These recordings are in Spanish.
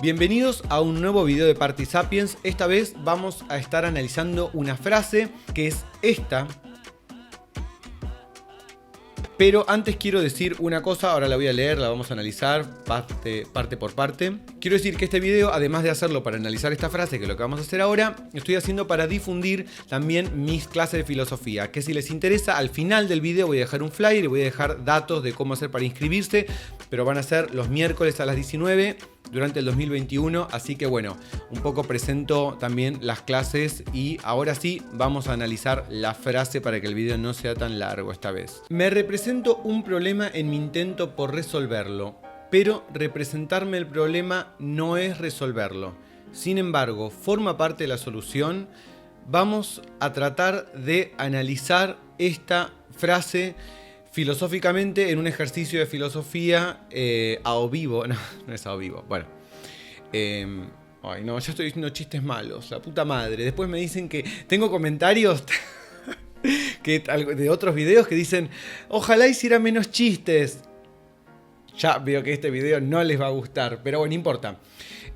Bienvenidos a un nuevo video de Party Sapiens. Esta vez vamos a estar analizando una frase que es esta. Pero antes quiero decir una cosa, ahora la voy a leer, la vamos a analizar parte por parte. Quiero decir que este video, además de hacerlo para analizar esta frase, que es lo que vamos a hacer ahora, estoy haciendo para difundir también mis clases de filosofía. Que si les interesa, al final del video voy a dejar un flyer y voy a dejar datos de cómo hacer para inscribirse. Pero van a ser los miércoles a las 19 durante el 2021. Así que bueno, un poco presento también las clases y ahora sí vamos a analizar la frase para que el video no sea tan largo esta vez. Me represento un problema en mi intento por resolverlo, pero representarme el problema no es resolverlo. Sin embargo, forma parte de la solución. Vamos a tratar de analizar esta frase filosóficamente en un ejercicio de filosofía a o vivo. No, no es a o vivo. Bueno. Ay, no, ya estoy diciendo chistes malos. La puta madre. Después me dicen que tengo comentarios de otros videos que dicen ojalá hiciera menos chistes. Ya veo que este video no les va a gustar, pero bueno, no importa.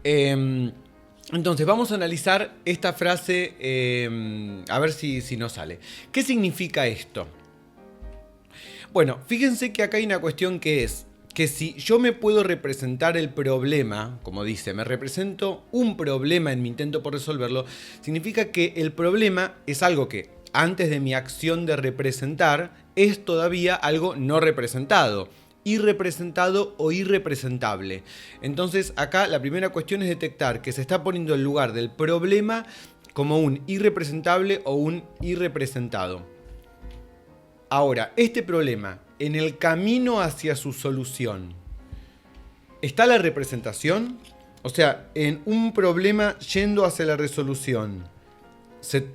Entonces vamos a analizar esta frase a ver si nos sale. ¿Qué significa esto? Bueno, fíjense que acá hay una cuestión que es que si yo me puedo representar el problema, como dice, me represento un problema en mi intento por resolverlo, significa que el problema es algo que antes de mi acción de representar es todavía algo no representado, irrepresentado o irrepresentable. Entonces acá la primera cuestión es detectar que se está poniendo el lugar del problema como un irrepresentable o un irrepresentado. Ahora, este problema, en el camino hacia su solución, ¿está la representación? O sea, en un problema yendo hacia la resolución, ¿se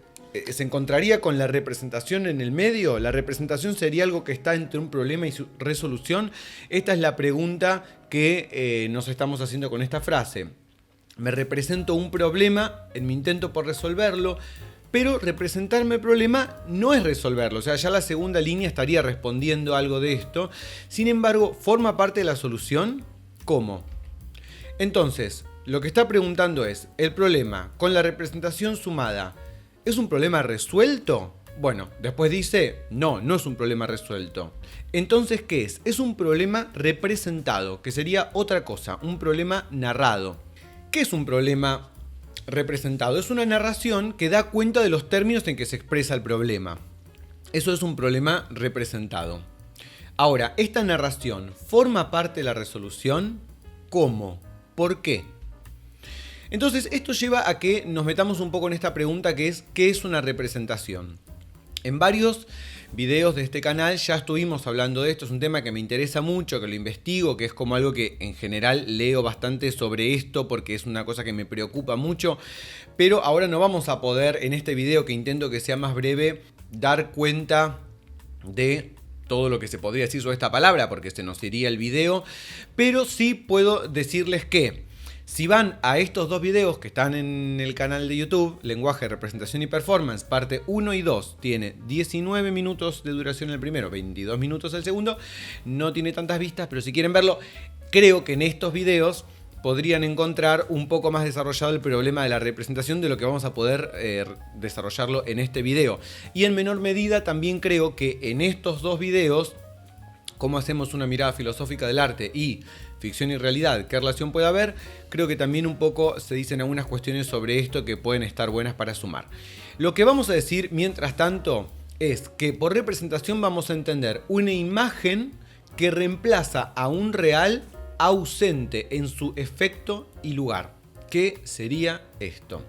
encontraría con la representación en el medio? ¿La representación sería algo que está entre un problema y su resolución? Esta es la pregunta que nos estamos haciendo con esta frase. Me represento un problema en mi intento por resolverlo, pero representarme el problema no es resolverlo. O sea, ya la segunda línea estaría respondiendo algo de esto. Sin embargo, ¿forma parte de la solución? ¿Cómo? Entonces, lo que está preguntando es, ¿el problema con la representación sumada es un problema resuelto? Bueno, después dice, no es un problema resuelto. Entonces, ¿qué es? Es un problema representado, que sería otra cosa, un problema narrado. ¿Qué es un problema representado? Es una narración que da cuenta de los términos en que se expresa el problema. Eso es un problema representado. Ahora, ¿esta narración forma parte de la resolución? ¿Cómo? ¿Por qué? Entonces, esto lleva a que nos metamos un poco en esta pregunta que es ¿qué es una representación? En varios videos de este canal ya estuvimos hablando de esto, es un tema que me interesa mucho, que lo investigo, que es como algo que en general leo bastante sobre esto porque es una cosa que me preocupa mucho, pero ahora no vamos a poder en este video, que intento que sea más breve, dar cuenta de todo lo que se podría decir sobre esta palabra porque se nos iría el video, pero sí puedo decirles que si van a estos dos videos que están en el canal de YouTube, Lenguaje, Representación y Performance, parte 1 y 2, tiene 19 minutos de duración el primero, 22 minutos el segundo, no tiene tantas vistas, pero si quieren verlo, creo que en estos videos podrían encontrar un poco más desarrollado el problema de la representación de lo que vamos a poder desarrollarlo en este video. Y en menor medida también creo que en estos dos videos, cómo hacemos una mirada filosófica del arte y ficción y realidad, qué relación puede haber, creo que también un poco se dicen algunas cuestiones sobre esto que pueden estar buenas para sumar. Lo que vamos a decir mientras tanto es que por representación vamos a entender una imagen que reemplaza a un real ausente en su efecto y lugar. ¿Qué sería esto?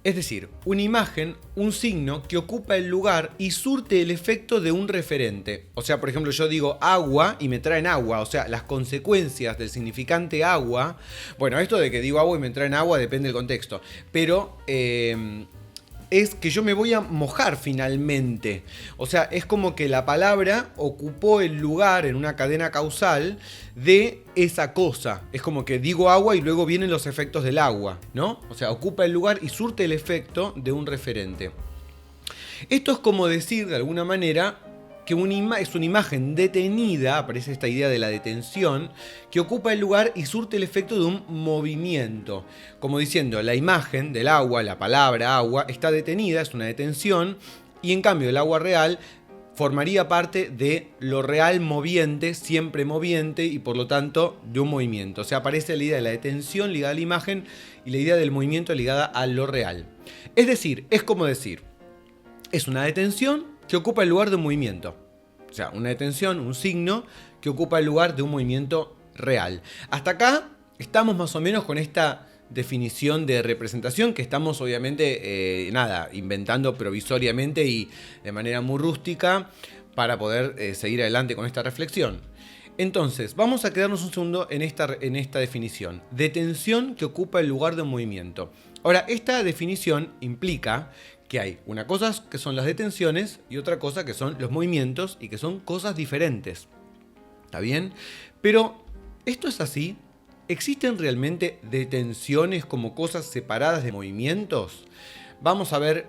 Es decir, una imagen, un signo que ocupa el lugar y surte el efecto de un referente. O sea, por ejemplo, yo digo agua y me traen agua. O sea, las consecuencias del significante agua. Bueno, esto de que digo agua y me traen agua depende del contexto. Pero es que yo me voy a mojar finalmente. O sea, es como que la palabra ocupó el lugar en una cadena causal de esa cosa. Es como que digo agua y luego vienen los efectos del agua, ¿no? O sea, ocupa el lugar y surte el efecto de un referente. Esto es como decir, de alguna manera, que es una imagen detenida, aparece esta idea de la detención, que ocupa el lugar y surte el efecto de un movimiento. Como diciendo, la imagen del agua, la palabra agua, está detenida, es una detención, y en cambio el agua real formaría parte de lo real moviente, siempre moviente, y por lo tanto de un movimiento. O sea, aparece la idea de la detención ligada a la imagen y la idea del movimiento ligada a lo real. Es decir, es como decir, es una detención que ocupa el lugar de un movimiento. O sea, una detención, un signo que ocupa el lugar de un movimiento real. Hasta acá estamos más o menos con esta definición de representación que estamos obviamente, inventando provisoriamente y de manera muy rústica para poder seguir adelante con esta reflexión. Entonces, vamos a quedarnos un segundo en esta definición. Detención que ocupa el lugar de un movimiento. Ahora, esta definición implica que hay una cosa que son las detenciones y otra cosa que son los movimientos y que son cosas diferentes. ¿Está bien? Pero, ¿esto es así? ¿Existen realmente detenciones como cosas separadas de movimientos? Vamos a ver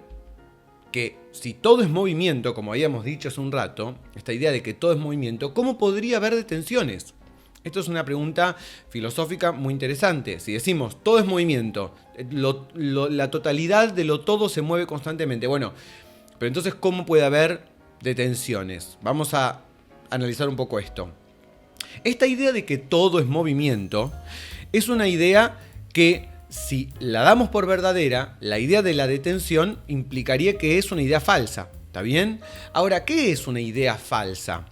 que si todo es movimiento, como habíamos dicho hace un rato, esta idea de que todo es movimiento, ¿cómo podría haber detenciones? Esto es una pregunta filosófica muy interesante. Si decimos todo es movimiento, la totalidad de lo todo se mueve constantemente. Bueno, pero entonces ¿cómo puede haber detenciones? Vamos a analizar un poco esto. Esta idea de que todo es movimiento es una idea que, si la damos por verdadera, la idea de la detención implicaría que es una idea falsa. ¿Está bien? Ahora, ¿qué es una idea falsa?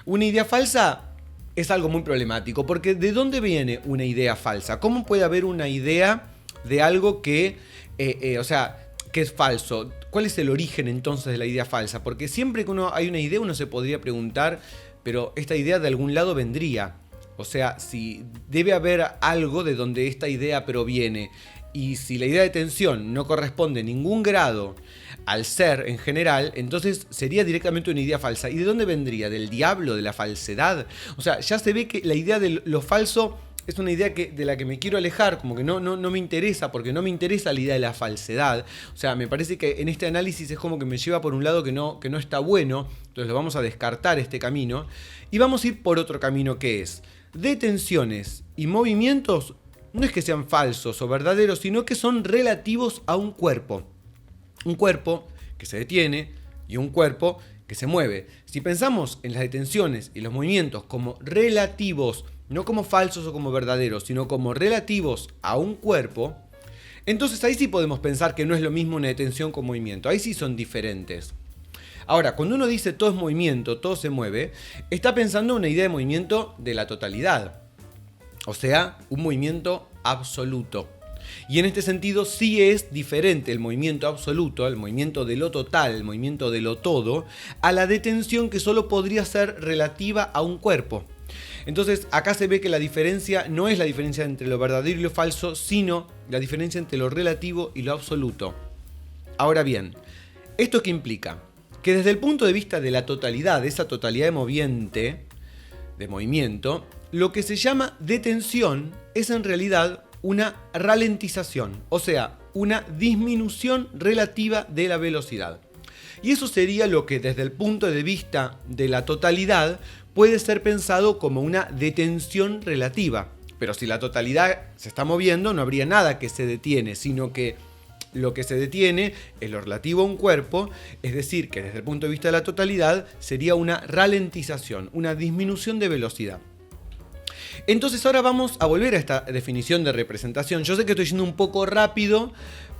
Una idea falsa es algo muy problemático, porque ¿de dónde viene una idea falsa? ¿Cómo puede haber una idea de algo que es falso? ¿Cuál es el origen entonces de la idea falsa? Porque siempre que hay una idea, uno se podría preguntar, pero esta idea de algún lado vendría. O sea, si debe haber algo de donde esta idea proviene. Y si la idea de tensión no corresponde en ningún grado al ser en general, entonces sería directamente una idea falsa. ¿Y de dónde vendría? ¿Del diablo? ¿De la falsedad? O sea, ya se ve que la idea de lo falso es una idea de la que me quiero alejar, como que no me interesa, porque no me interesa la idea de la falsedad. O sea, me parece que en este análisis es como que me lleva por un lado que no está bueno, entonces lo vamos a descartar este camino, y vamos a ir por otro camino que es detenciones y movimientos. No es que sean falsos o verdaderos, sino que son relativos a un cuerpo. Un cuerpo que se detiene y un cuerpo que se mueve. Si pensamos en las detenciones y los movimientos como relativos, no como falsos o como verdaderos, sino como relativos a un cuerpo, entonces ahí sí podemos pensar que no es lo mismo una detención con movimiento. Ahí sí son diferentes. Ahora, cuando uno dice todo es movimiento, todo se mueve, está pensando en una idea de movimiento de la totalidad. O sea, un movimiento absoluto. Y en este sentido sí es diferente el movimiento absoluto, el movimiento de lo total, el movimiento de lo todo, a la detención que solo podría ser relativa a un cuerpo. Entonces acá se ve que la diferencia no es la diferencia entre lo verdadero y lo falso, sino la diferencia entre lo relativo y lo absoluto. Ahora bien, ¿esto qué implica? Que desde el punto de vista de la totalidad, de esa totalidad de movimiento, lo que se llama detención es en realidad una ralentización, o sea, una disminución relativa de la velocidad. Y eso sería lo que desde el punto de vista de la totalidad puede ser pensado como una detención relativa. Pero si la totalidad se está moviendo, no habría nada que se detiene, sino que lo que se detiene es lo relativo a un cuerpo, es decir, que desde el punto de vista de la totalidad sería una ralentización, una disminución de velocidad. Entonces ahora vamos a volver a esta definición de representación. Yo sé que estoy yendo un poco rápido,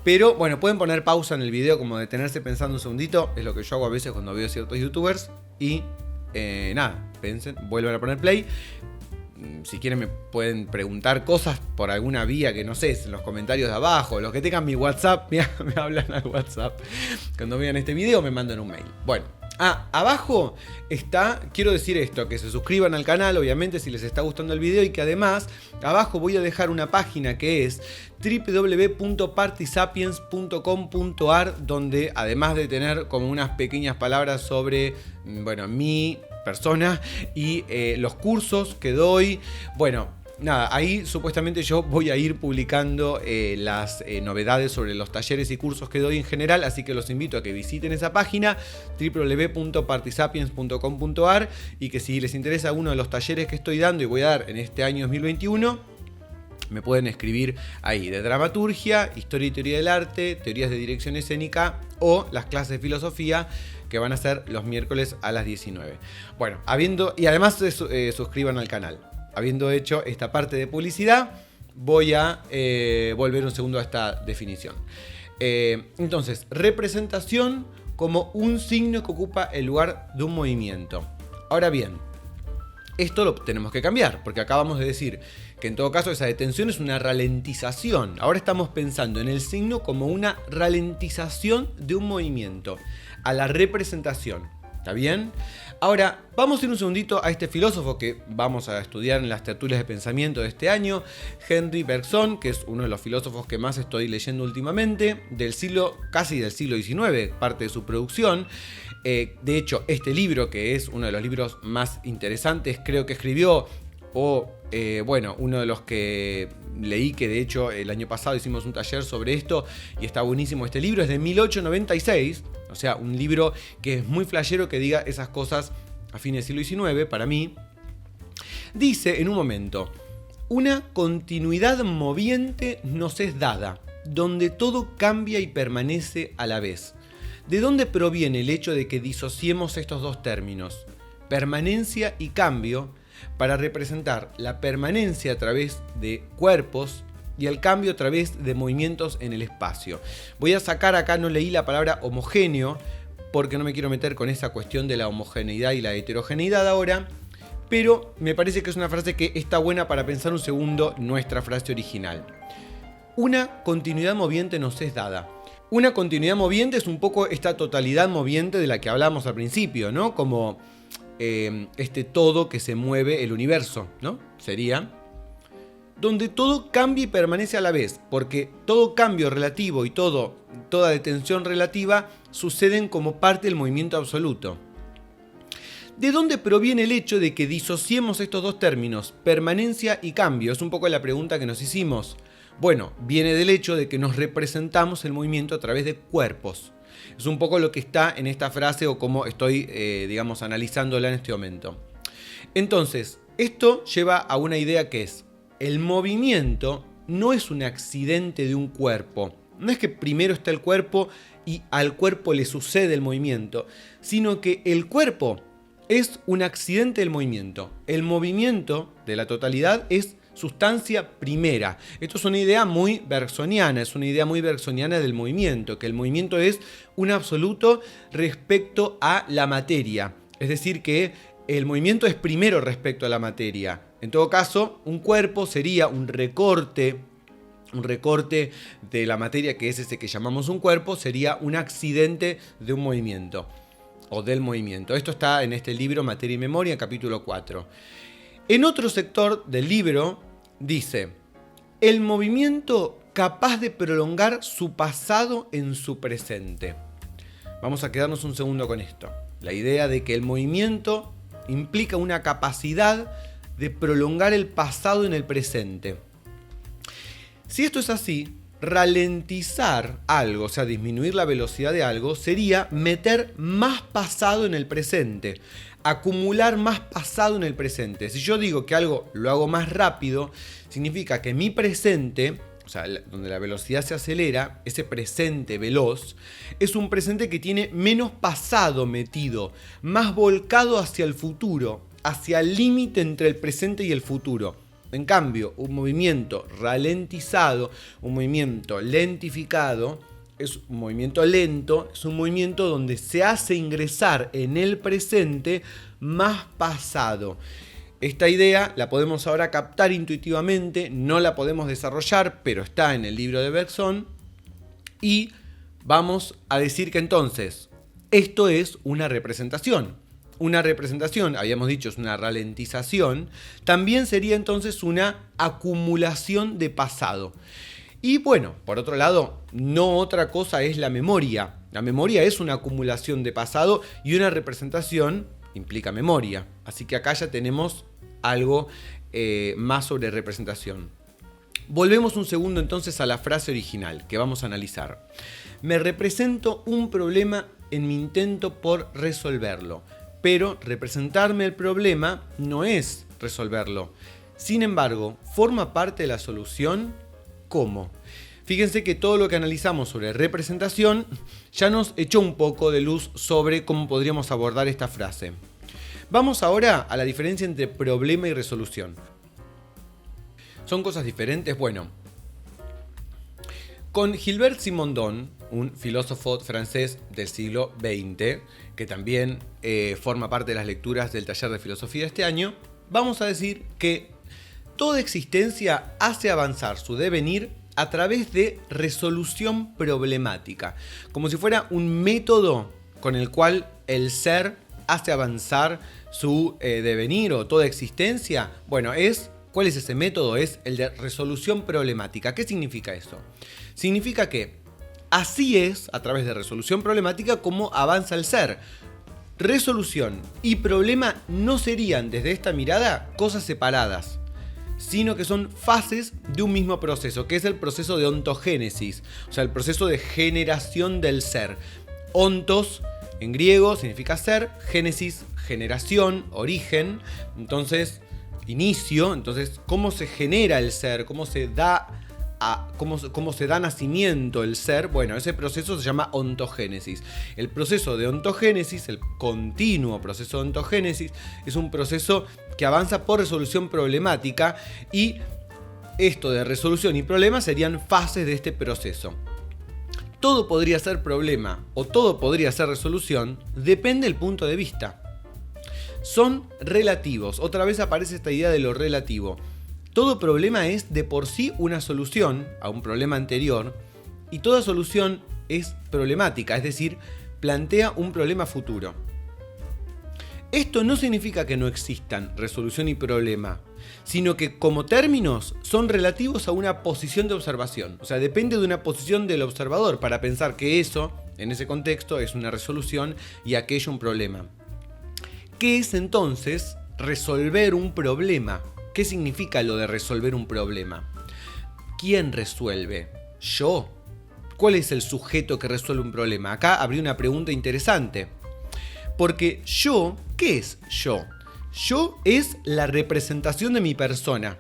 pero bueno, pueden poner pausa en el video, como detenerse pensando un segundito. Es lo que yo hago a veces cuando veo ciertos youtubers. Y piensen, vuelven a poner play. Si quieren me pueden preguntar cosas por alguna vía que no sé, en los comentarios de abajo. Los que tengan mi WhatsApp, me hablan al WhatsApp. Cuando vean este video me mandan un mail. Bueno. Abajo está, quiero decir esto, que se suscriban al canal, obviamente, si les está gustando el video, y que además, abajo voy a dejar una página que es www.partisapiens.com.ar, donde además de tener como unas pequeñas palabras sobre, mi persona y los cursos que doy, nada, ahí supuestamente yo voy a ir publicando las novedades sobre los talleres y cursos que doy en general, así que los invito a que visiten esa página www.partisapiens.com.ar y que si les interesa uno de los talleres que estoy dando y voy a dar en este año 2021, me pueden escribir ahí de dramaturgia, historia y teoría del arte, teorías de dirección escénica o las clases de filosofía que van a ser los miércoles a las 19. Bueno, y además se suscriban al canal. Habiendo hecho esta parte de publicidad, voy a volver un segundo a esta definición. Entonces, representación como un signo que ocupa el lugar de un movimiento. Ahora bien, esto lo tenemos que cambiar, porque acabamos de decir que en todo caso esa detención es una ralentización. Ahora estamos pensando en el signo como una ralentización de un movimiento, a la representación. ¿Está bien? Ahora, vamos a ir un segundito a este filósofo que vamos a estudiar en las tertulias de pensamiento de este año, Henri Bergson, que es uno de los filósofos que más estoy leyendo últimamente, casi del siglo XIX, parte de su producción. De hecho, este libro, que es uno de los libros más interesantes, creo que escribió, uno de los que leí, que de hecho el año pasado hicimos un taller sobre esto y está buenísimo este libro, es de 1896, o sea, un libro que es muy flashero que diga esas cosas a fines del siglo XIX, para mí. Dice en un momento: una continuidad moviente nos es dada, donde todo cambia y permanece a la vez. ¿De dónde proviene el hecho de que disociemos estos dos términos, permanencia y cambio, para representar la permanencia a través de cuerpos y el cambio a través de movimientos en el espacio? Voy a sacar acá, no leí la palabra homogéneo, porque no me quiero meter con esa cuestión de la homogeneidad y la heterogeneidad ahora, pero me parece que es una frase que está buena para pensar un segundo nuestra frase original. Una continuidad moviente nos es dada. Una continuidad moviente es un poco esta totalidad moviente de la que hablamos al principio, ¿no? Como este todo que se mueve, el universo, ¿no? Sería donde todo cambia y permanece a la vez, porque todo cambio relativo y toda detención relativa suceden como parte del movimiento absoluto. ¿De dónde proviene el hecho de que disociemos estos dos términos, permanencia y cambio? Es un poco la pregunta que nos hicimos. Bueno, viene del hecho de que nos representamos el movimiento a través de cuerpos. Es un poco lo que está en esta frase o como estoy, analizándola en este momento. Entonces, esto lleva a una idea que es: el movimiento no es un accidente de un cuerpo. No es que primero está el cuerpo y al cuerpo le sucede el movimiento, sino que el cuerpo es un accidente del movimiento. El movimiento de la totalidad es sustancia primera. Esto es una idea muy bergsoniana, del movimiento, que el movimiento es un absoluto respecto a la materia. Es decir, que el movimiento es primero respecto a la materia. En todo caso, un cuerpo sería un recorte de la materia, que es ese que llamamos un cuerpo, sería un accidente de un movimiento o del movimiento. Esto está en este libro Materia y Memoria, capítulo 4. En otro sector del libro dice: el movimiento capaz de prolongar su pasado en su presente. Vamos a quedarnos un segundo con esto. La idea de que el movimiento implica una capacidad de prolongar el pasado en el presente. Si esto es así, ralentizar algo, o sea, disminuir la velocidad de algo, sería meter más pasado en el presente, acumular más pasado en el presente. Si yo digo que algo lo hago más rápido, significa que mi presente, o sea, donde la velocidad se acelera, ese presente veloz, es un presente que tiene menos pasado metido, más volcado hacia el futuro, hacia el límite entre el presente y el futuro. En cambio, un movimiento ralentizado, un movimiento lentificado, es un movimiento lento, es un movimiento donde se hace ingresar en el presente más pasado. Esta idea la podemos ahora captar intuitivamente, no la podemos desarrollar, pero está en el libro de Bergson. Y vamos a decir que entonces, esto es una representación. Una representación, habíamos dicho, es una ralentización. También sería entonces una acumulación de pasado. Y bueno, por otro lado, no otra cosa es la memoria. La memoria es una acumulación de pasado y una representación implica memoria. Así que acá ya tenemos algo más sobre representación. Volvemos un segundo entonces a la frase original que vamos a analizar. Me represento un problema en mi intento por resolverlo, pero representarme el problema no es resolverlo. Sin embargo, ¿forma parte de la solución? ¿Cómo? Fíjense que todo lo que analizamos sobre representación ya nos echó un poco de luz sobre cómo podríamos abordar esta frase. Vamos ahora a la diferencia entre problema y resolución. ¿Son cosas diferentes? Bueno, con Gilbert Simondon, un filósofo francés del siglo XX, que también forma parte de las lecturas del taller de filosofía de este año, vamos a decir que toda existencia hace avanzar su devenir a través de resolución problemática, como si fuera un método con el cual el ser hace avanzar su devenir o toda existencia. Bueno, ¿cuál es ese método? Es el de resolución problemática. ¿Qué significa eso? Significa que así es, a través de resolución problemática, como avanza el ser. Resolución y problema no serían, desde esta mirada, cosas separadas, sino que son fases de un mismo proceso, que es el proceso de ontogénesis, o sea, el proceso de generación del ser. Ontos, en griego, significa ser, génesis, generación, origen, entonces, inicio, entonces, cómo se genera el ser, cómo se da nacimiento el ser. Bueno, ese proceso se llama ontogénesis. El proceso de ontogénesis, el continuo proceso de ontogénesis, es un proceso que avanza por resolución problemática, y esto de resolución y problema serían fases de este proceso. Todo podría ser problema o todo podría ser resolución, depende del punto de vista. Son relativos. Otra vez aparece esta idea de lo relativo. Todo problema es de por sí una solución a un problema anterior, y toda solución es problemática, es decir, plantea un problema futuro. Esto no significa que no existan resolución y problema, sino que como términos son relativos a una posición de observación. O sea, depende de una posición del observador para pensar que eso, en ese contexto, es una resolución y aquello un problema. ¿Qué es entonces resolver un problema? ¿Qué significa lo de resolver un problema? ¿Quién resuelve? ¿Yo? ¿Cuál es el sujeto que resuelve un problema? Acá habría una pregunta interesante. Porque yo, ¿qué es yo? Yo es la representación de mi persona.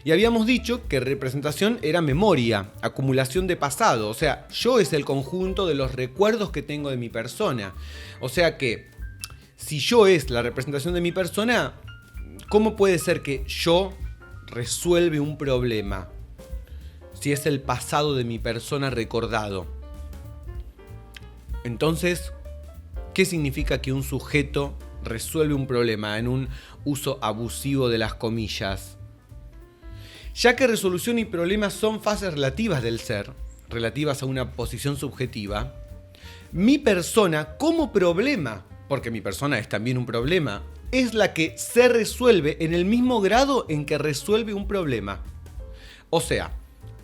Y habíamos dicho que representación era memoria, acumulación de pasado. O sea, yo es el conjunto de los recuerdos que tengo de mi persona. O sea que, si yo es la representación de mi persona, ¿cómo puede ser que yo resuelve un problema si es el pasado de mi persona recordado? Entonces, ¿qué significa que un sujeto resuelve un problema en un uso abusivo de las comillas? Ya que resolución y problema son fases relativas del ser, relativas a una posición subjetiva, mi persona como problema, porque mi persona es también un problema, es la que se resuelve en el mismo grado en que resuelve un problema. O sea,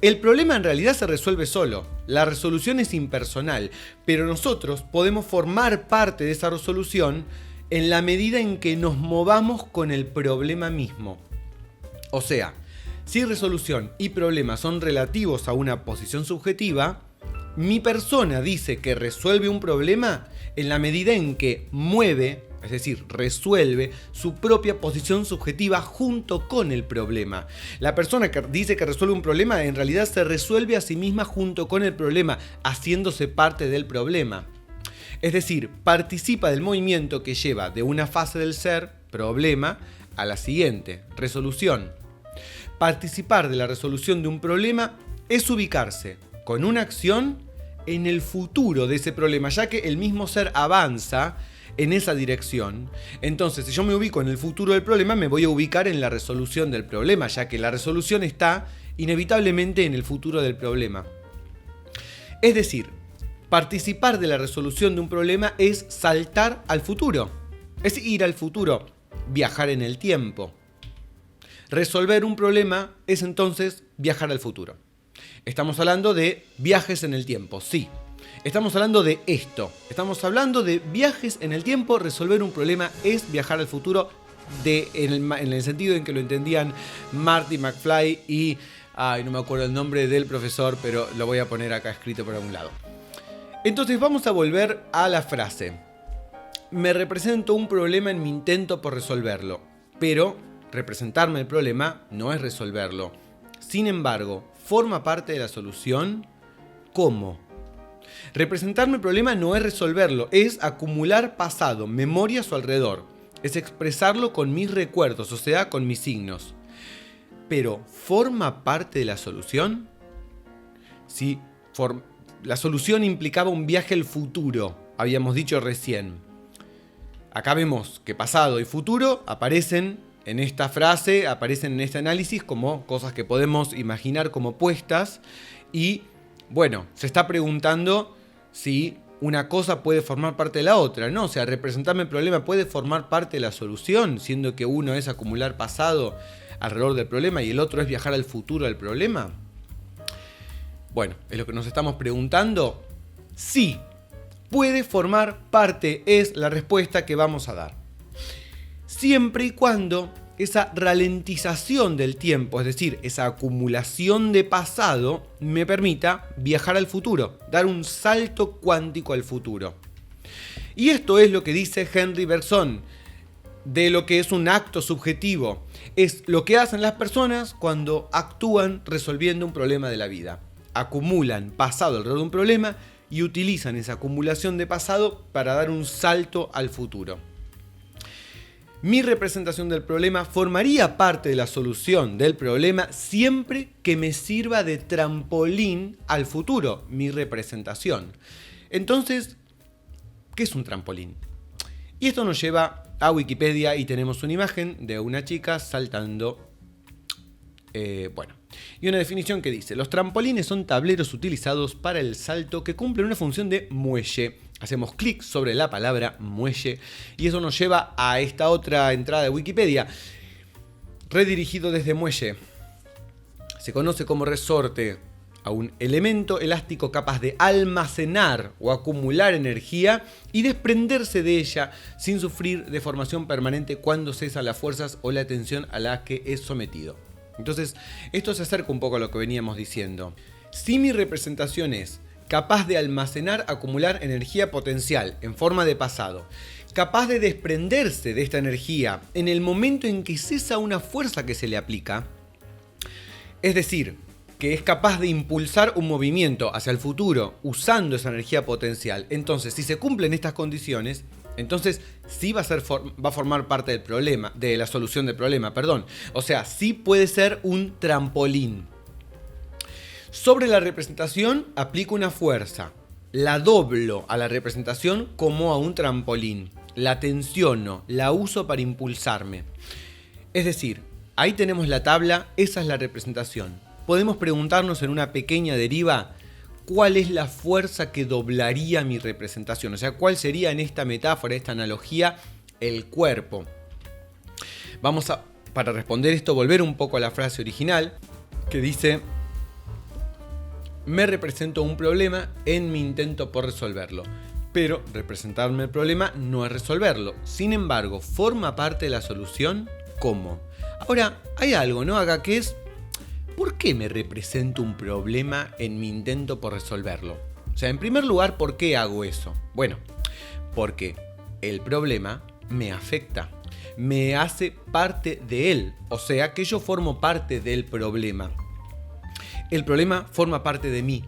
el problema en realidad se resuelve solo, la resolución es impersonal, pero nosotros podemos formar parte de esa resolución en la medida en que nos movamos con el problema mismo. O sea, si resolución y problema son relativos a una posición subjetiva, mi persona dice que resuelve un problema en la medida en que mueve, es decir, resuelve su propia posición subjetiva junto con el problema. La persona que dice que resuelve un problema en realidad se resuelve a sí misma junto con el problema, haciéndose parte del problema. Es decir, participa del movimiento que lleva de una fase del ser, problema, a la siguiente, resolución. Participar de la resolución de un problema es ubicarse con una acción en el futuro de ese problema, ya que el mismo ser avanza en esa dirección. Entonces, si yo me ubico en el futuro del problema, me voy a ubicar en la resolución del problema, ya que la resolución está inevitablemente en el futuro del problema. Es decir, participar de la resolución de un problema es saltar al futuro, es ir al futuro, viajar en el tiempo. Resolver un problema es entonces viajar al futuro. Estamos hablando de viajes en el tiempo, sí. Estamos hablando de esto. Estamos hablando de viajes en el tiempo. Resolver un problema es viajar al futuro, en el sentido en que lo entendían Marty McFly y... no me acuerdo el nombre del profesor, pero lo voy a poner acá escrito por algún lado. Entonces vamos a volver a la frase. Me represento un problema en mi intento por resolverlo, pero representarme el problema no es resolverlo. Sin embargo, ¿forma parte de la solución? ¿Cómo? Representarme el problema no es resolverlo, es acumular pasado, memoria a su alrededor. Es expresarlo con mis recuerdos, o sea, con mis signos. Pero, ¿forma parte de la solución? Sí, la solución implicaba un viaje al futuro, habíamos dicho recién. Acá vemos que pasado y futuro aparecen en esta frase, aparecen en este análisis como cosas que podemos imaginar como opuestas. Y, bueno, se está preguntando si una cosa puede formar parte de la otra, ¿no? O sea, representarme el problema puede formar parte de la solución, siendo que uno es acumular pasado alrededor del problema y el otro es viajar al futuro del problema. Bueno, es lo que nos estamos preguntando. Sí, puede formar parte, es la respuesta que vamos a dar. Siempre y cuando esa ralentización del tiempo, es decir, esa acumulación de pasado, me permita viajar al futuro, dar un salto cuántico al futuro. Y esto es lo que dice Henry Bergson de lo que es un acto subjetivo. Es lo que hacen las personas cuando actúan resolviendo un problema de la vida. Acumulan pasado alrededor de un problema y utilizan esa acumulación de pasado para dar un salto al futuro. Mi representación del problema formaría parte de la solución del problema siempre que me sirva de trampolín al futuro, mi representación. Entonces, ¿qué es un trampolín? Y esto nos lleva a Wikipedia y tenemos una imagen de una chica saltando. Y una definición que dice: los trampolines son tableros utilizados para el salto que cumplen una función de muelle. Hacemos clic sobre la palabra muelle y eso nos lleva a esta otra entrada de Wikipedia. Redirigido desde muelle. Se conoce como resorte a un elemento elástico capaz de almacenar o acumular energía y desprenderse de ella sin sufrir deformación permanente cuando cesa las fuerzas o la tensión a la que es sometido. Entonces, esto se acerca un poco a lo que veníamos diciendo. Si mi representación es capaz de almacenar, acumular energía potencial en forma de pasado, capaz de desprenderse de esta energía en el momento en que cesa una fuerza que se le aplica, es decir, que es capaz de impulsar un movimiento hacia el futuro usando esa energía potencial, entonces si se cumplen estas condiciones, entonces sí va a formar parte del problema, de la solución del problema, perdón. O sea, sí puede ser un trampolín. Sobre la representación aplico una fuerza, la doblo a la representación como a un trampolín, la tensiono, la uso para impulsarme. Es decir, ahí tenemos la tabla, esa es la representación. Podemos preguntarnos en una pequeña deriva cuál es la fuerza que doblaría mi representación, o sea, cuál sería en esta metáfora, esta analogía, el cuerpo. Vamos a, para responder esto, volver un poco a la frase original que dice: me represento un problema en mi intento por resolverlo. Pero representarme el problema no es resolverlo. Sin embargo, ¿forma parte de la solución? ¿Cómo? Ahora, hay algo, ¿no? Acá que es: ¿por qué me represento un problema en mi intento por resolverlo? O sea, en primer lugar, ¿por qué hago eso? Bueno, porque el problema me afecta, me hace parte de él. O sea, que yo formo parte del problema. El problema forma parte de mí.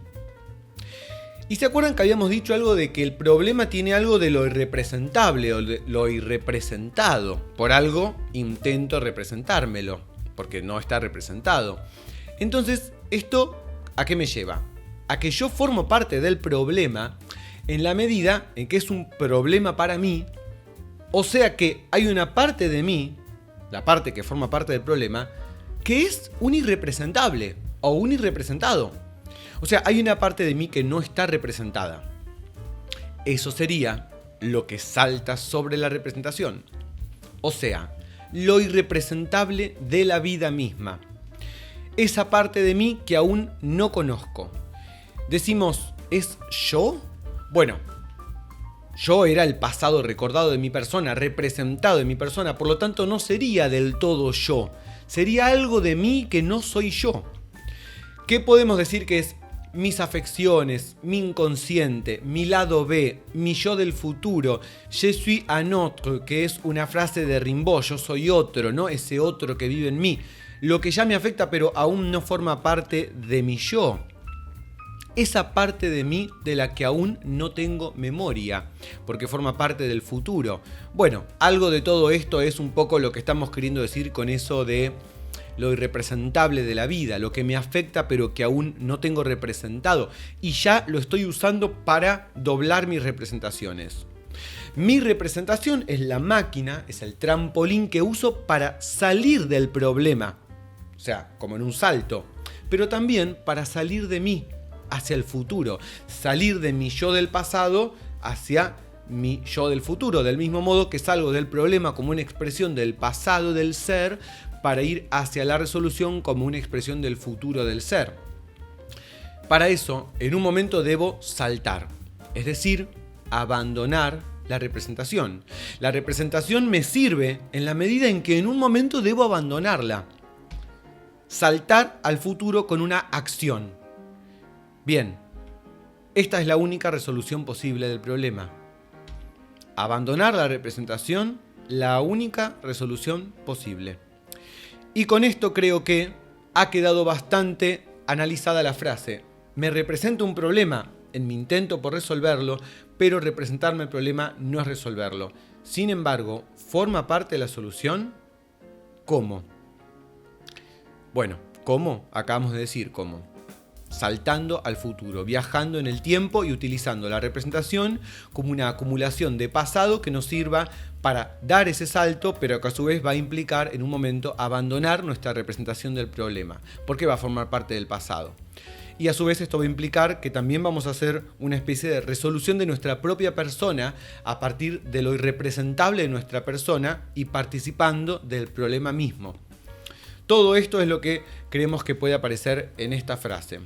¿Y se acuerdan que habíamos dicho algo de que el problema tiene algo de lo irrepresentable o de lo irrepresentado? Por algo intento representármelo, porque no está representado. Entonces, ¿esto a qué me lleva? A que yo formo parte del problema en la medida en que es un problema para mí. O sea que hay una parte de mí, la parte que forma parte del problema, que es un irrepresentable o un irrepresentado. O sea, hay una parte de mí que no está representada. Eso sería lo que salta sobre la representación. O sea, lo irrepresentable de la vida misma. Esa parte de mí que aún no conozco. Decimos, ¿es yo? Bueno, Yo era el pasado recordado de mi persona, representado de mi persona, por lo tanto no sería del todo yo. Sería algo de mí que no soy yo. ¿Qué podemos decir que es mis afecciones, mi inconsciente, mi lado B, mi yo del futuro? Je suis un autre, que es una frase de Rimbaud, yo soy otro, ¿no? Ese otro que vive en mí. Lo que ya me afecta pero aún no forma parte de mi yo. Esa parte de mí de la que aún no tengo memoria, porque forma parte del futuro. Bueno, algo de todo esto es un poco lo que estamos queriendo decir con eso de lo irrepresentable de la vida, lo que me afecta pero que aún no tengo representado y ya lo estoy usando para doblar mis representaciones. Mi representación es la máquina, es el trampolín que uso para salir del problema, o sea, como en un salto, pero también para salir de mí hacia el futuro, salir de mi yo del pasado hacia mi yo del futuro, del mismo modo que salgo del problema como una expresión del pasado del ser para ir hacia la resolución como una expresión del futuro del ser. Para eso, en un momento debo saltar, es decir, abandonar la representación. La representación me sirve en la medida en que en un momento debo abandonarla. Saltar al futuro con una acción. Bien, esta es la única resolución posible del problema. Abandonar la representación, la única resolución posible. Y con esto creo que ha quedado bastante analizada la frase. Me represento un problema en mi intento por resolverlo, pero representarme el problema no es resolverlo. Sin embargo, ¿forma parte de la solución? ¿Cómo? Bueno, ¿cómo? Acabamos de decir cómo. Saltando al futuro, viajando en el tiempo y utilizando la representación como una acumulación de pasado que nos sirva para dar ese salto, pero que a su vez va a implicar en un momento abandonar nuestra representación del problema, porque va a formar parte del pasado. Y a su vez esto va a implicar que también vamos a hacer una especie de resolución de nuestra propia persona a partir de lo irrepresentable de nuestra persona y participando del problema mismo. Todo esto es lo que creemos que puede aparecer en esta frase.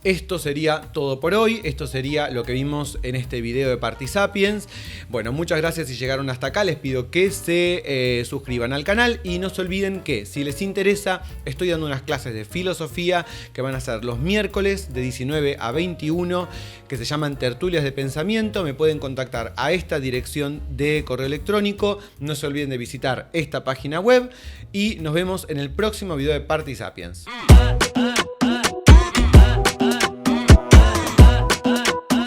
Esto sería todo por hoy, esto sería lo que vimos en este video de Partisapiens. Bueno, muchas gracias si llegaron hasta acá, les pido que se suscriban al canal y no se olviden que si les interesa estoy dando unas clases de filosofía que van a ser los miércoles de 19 a 21 que se llaman Tertulias de Pensamiento. Me pueden contactar a esta dirección de correo electrónico, no se olviden de visitar esta página web y nos vemos en el próximo video de Partisapiens.